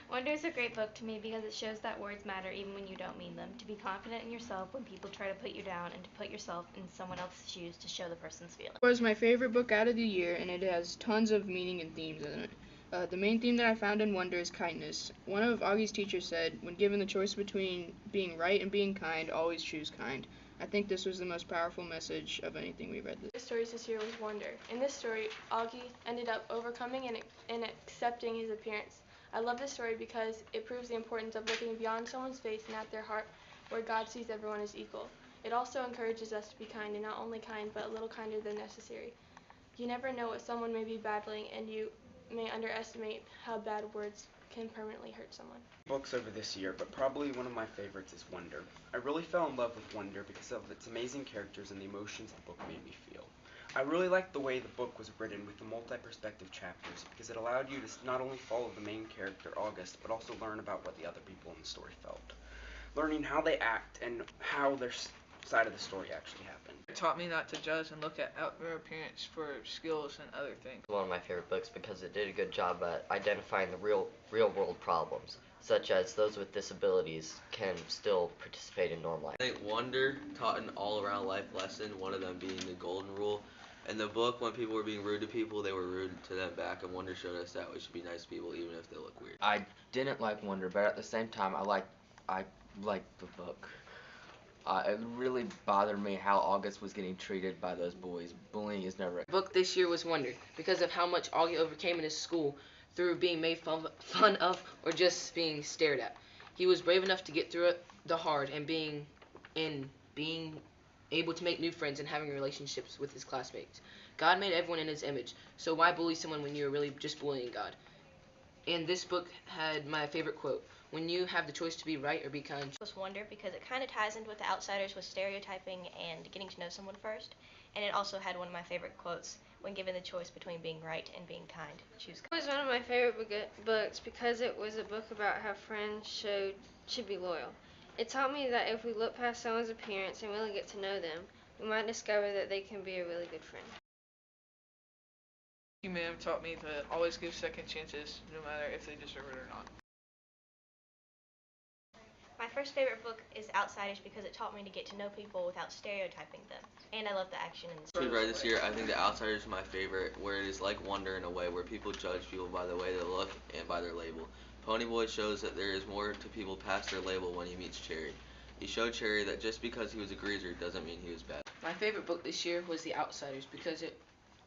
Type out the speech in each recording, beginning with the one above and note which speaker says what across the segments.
Speaker 1: Wonder is a great book to me because it shows that words matter even when you don't mean them, to be confident in yourself when people try to put you down, and to put yourself in someone else's shoes to show the person's feelings.
Speaker 2: It was my favorite book out of the year, and it has tons of meaning and themes in it. The main theme that I found in Wonder is kindness. One of Augie's teachers said, when given the choice between being right and being kind, always choose kind. I think this was the most powerful message of anything we read this.
Speaker 3: The stories this year was Wonder. In this story, Augie ended up overcoming and accepting his appearance. I love this story because it proves the importance of looking beyond someone's face and at their heart, where God sees everyone as equal. It also encourages us to be kind, and not only kind, but a little kinder than necessary. You never know what someone may be battling, and you may underestimate how bad words can permanently hurt someone.
Speaker 4: Books over this year, but probably one of my favorites is Wonder. I really fell in love with Wonder because of its amazing characters and the emotions the book made me feel. I really liked the way the book was written with the multi-perspective chapters because it allowed you to not only follow the main character, August, but also learn about what the other people in the story felt. Learning how they act and how their side of the story actually happened.
Speaker 5: It taught me not to judge and look at outward appearance for skills and other things.
Speaker 6: One of my favorite books because it did a good job at identifying the real world problems, such as those with disabilities can still participate in normal life.
Speaker 7: I think Wonder taught an all-around life lesson, one of them being the golden rule. In the book, when people were being rude to people, they were rude to them back, and Wonder showed us that we should be nice to people even if they look weird.
Speaker 8: I didn't like Wonder, but at the same time, I liked the book. It really bothered me how August was getting treated by those boys. Bullying is never.
Speaker 9: The book this year was Wonder because of how much Augie overcame in his school through being made fun of or just being stared at. He was brave enough to get through the hard and being able to make new friends and having relationships with his classmates. God made everyone in his image, so why bully someone when you're really just bullying God? And this book had my favorite quote: when you have the choice to be right or be kind.
Speaker 1: It was Wonder because it kind of ties into with The Outsiders with stereotyping and getting to know someone first, and it also had one of my favorite quotes: when given the choice between being right and being kind, choose kind.
Speaker 10: It was one of my favorite books because it was a book about how friends should be loyal. It taught me that if we look past someone's appearance and really get to know them, we might discover that they can be a really good friend.
Speaker 5: Human taught me to always give second chances, no matter if they deserve it or not.
Speaker 1: My first favorite book is Outsiders because it taught me to get to know people without stereotyping them, and I love the action in the story.
Speaker 7: We read this year, I think The Outsiders is my favorite, where it is like Wonder in a way, where people judge people by the way they look and by their label. Ponyboy shows that there is more to people past their label when he meets Cherry. He showed Cherry that just because he was a greaser doesn't mean he was bad.
Speaker 9: My favorite book this year was The Outsiders because it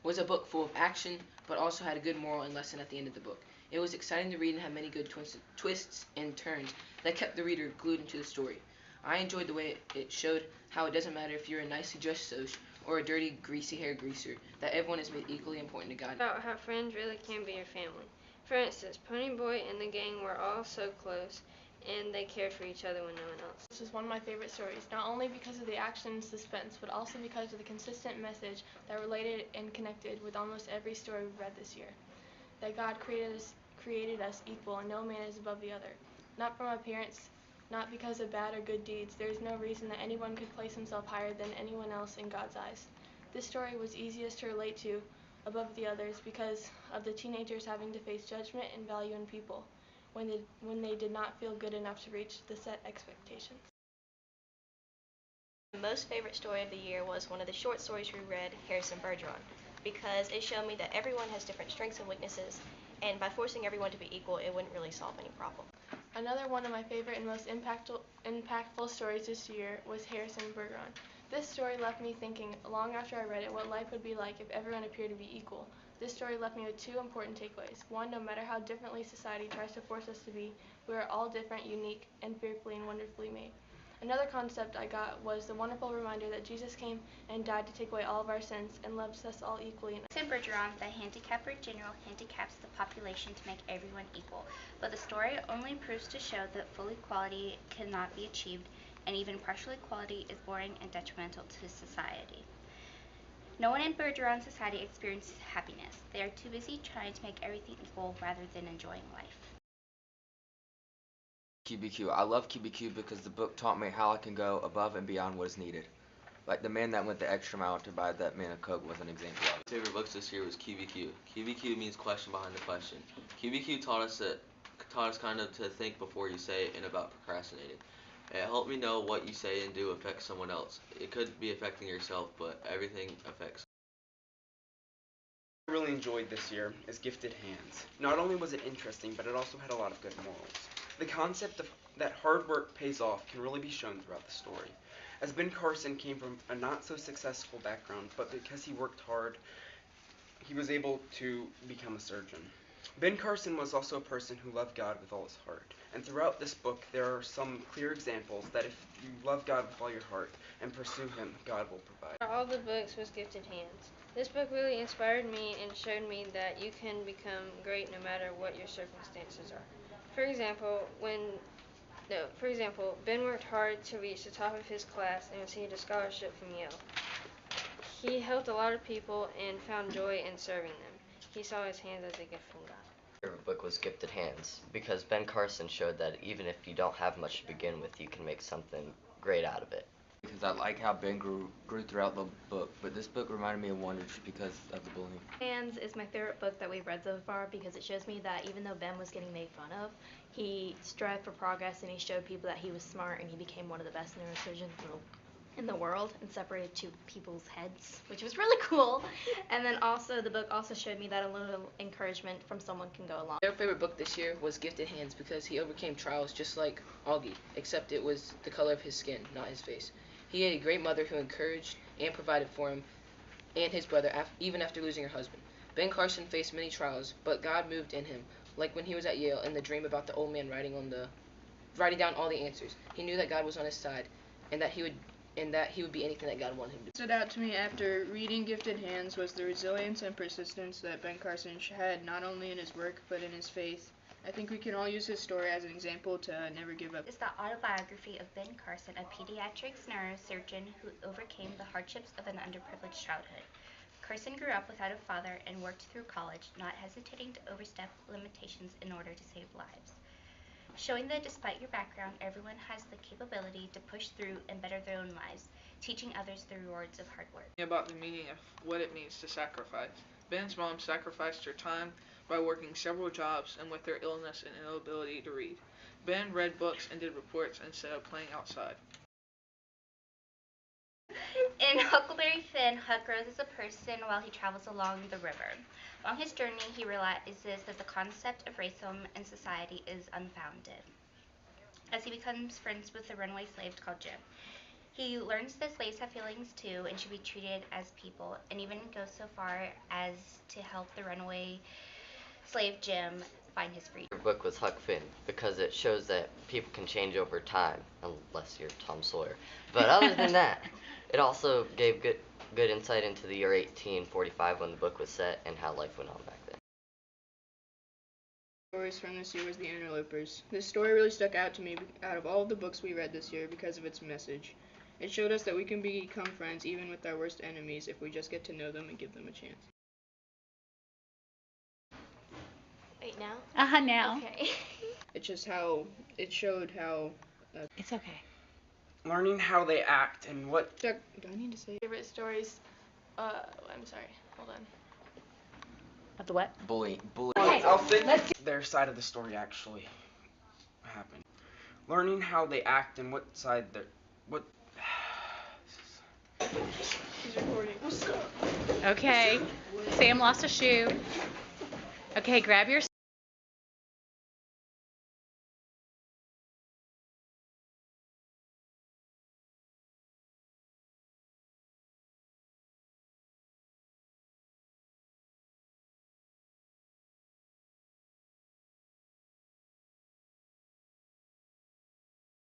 Speaker 9: was a book full of action but also had a good moral and lesson at the end of the book. It was exciting to read and had many good twists and turns that kept the reader glued into the story. I enjoyed the way it showed how it doesn't matter if you're a nicely dressed Soch or a dirty, greasy-haired greaser, that everyone is made equally important to God.
Speaker 10: About how friends really can be your family. For instance, Ponyboy and the gang were all so close, and they cared for each other when no one else.
Speaker 3: This is one of my favorite stories, not only because of the action and suspense, but also because of the consistent message that related and connected with almost every story we've read this year. That God created us equal, and no man is above the other. Not from appearance, not because of bad or good deeds. There is no reason that anyone could place himself higher than anyone else in God's eyes. This story was easiest to relate to above the others because of the teenagers having to face judgment and value in people when they did not feel good enough to reach the set expectations.
Speaker 1: My most favorite story of the year was one of the short stories we read, Harrison Bergeron, because it showed me that everyone has different strengths and weaknesses, and by forcing everyone to be equal, it wouldn't really solve any problem.
Speaker 3: Another one of my favorite and most impactful stories this year was Harrison Bergeron. This story left me thinking, long after I read it, what life would be like if everyone appeared to be equal. This story left me with two important takeaways. One, no matter how differently society tries to force us to be, we are all different, unique, and fearfully and wonderfully made. Another concept I got was the wonderful reminder that Jesus came and died to take away all of our sins and loves us all equally.
Speaker 11: In Bergeron, the handicapper general handicaps the population to make everyone equal, but the story only proves to show that full equality cannot be achieved, and even partial equality is boring and detrimental to society. No one in Bergeron society experiences happiness. They are too busy trying to make everything equal rather than enjoying life.
Speaker 8: QBQ. I love QBQ because the book taught me how I can go above and beyond what is needed. Like the man that went the extra mile to buy that man a Coke was an example of it.
Speaker 7: My favorite books this year was QBQ. QBQ means question behind the question. QBQ taught taught us kind of to think before you say it and about procrastinating. It helped me know what you say and do affects someone else. It could be affecting yourself, but everything affects.
Speaker 4: I really enjoyed this year is Gifted Hands. Not only was it interesting, but it also had a lot of good morals. The concept of that hard work pays off can really be shown throughout the story. As Ben Carson came from a not so successful background, but because he worked hard, he was able to become a surgeon. Ben Carson was also a person who loved God with all his heart. And throughout this book, there are some clear examples that if you love God with all your heart and pursue Him, God will provide.
Speaker 10: All the books was Gifted Hands. This book really inspired me and showed me that you can become great no matter what your circumstances are. For example, Ben worked hard to reach the top of his class and received a scholarship from Yale. He helped a lot of people and found joy in serving them. He saw his hands as a gift from God.
Speaker 6: My favorite book was Gifted Hands because Ben Carson showed that even if you don't have much to begin with, you can make something great out of it.
Speaker 8: Because I like how Ben grew throughout the book, but this book reminded me of Wonder just because of the bullying.
Speaker 12: Hands is my favorite book that we've read so far because it shows me that even though Ben was getting made fun of, he strived for progress and he showed people that he was smart and he became one of the best neurosurgeons in the world and separated two people's heads, which was really cool. And then also the book also showed me that a little encouragement from someone can go along.
Speaker 9: Their favorite book this year was Gifted Hands because he overcame trials just like Augie, except it was the color of his skin, not his face. He had a great mother who encouraged and provided for him and his brother even after losing her husband. Ben Carson faced many trials, but God moved in him, like when he was at Yale and the dream about the old man writing down all the answers. He knew that God was on his side and that he would be anything that God wanted him to be.
Speaker 2: What stood out to me after reading Gifted Hands was the resilience and persistence that Ben Carson had not only in his work but in his faith. I think we can all use his story as an example to never give up.
Speaker 11: Is the autobiography of Ben Carson, a pediatrics neurosurgeon who overcame the hardships of an underprivileged childhood. Carson grew up without a father and worked through college, not hesitating to overstep limitations in order to save lives. Showing that despite your background, everyone has the capability to push through and better their own lives, teaching others the rewards of hard work.
Speaker 5: About the meaning of what it means to sacrifice. Ben's mom sacrificed her time by working several jobs and with her illness and inability to read. Ben read books and did reports instead of playing outside.
Speaker 11: In Huckleberry Finn, Huck grows as a person while he travels along the river. On his journey, he realizes that the concept of racism in society is unfounded. As he becomes friends with a runaway slave called Jim, he learns that slaves have feelings too and should be treated as people, and even goes so far as to help the runaway slave Jim find his freedom.
Speaker 6: My book was Huck Finn because it shows that people can change over time, unless you're Tom Sawyer. But other than that, it also gave good insight into the year 1845 when the book was set and how life went on back then.
Speaker 2: Stories from this year was The Interlopers. This story really stuck out to me out of all of the books we read this year because of its message. It showed us that we can become friends even with our worst enemies if we just get to know them and give them a chance.
Speaker 1: Wait, now?
Speaker 13: Now.
Speaker 1: Okay.
Speaker 2: It's just how it showed how.
Speaker 13: It's okay.
Speaker 4: Learning how they act and what.
Speaker 2: Chuck, do I need to say?
Speaker 3: Favorite stories. I'm sorry. Hold on.
Speaker 13: What the what?
Speaker 8: Bullying.
Speaker 4: I'll think their side of the story actually happened. Learning how they act and what side they're. What.
Speaker 3: She's recording.
Speaker 13: Okay. Sam lost a shoe. Okay, grab your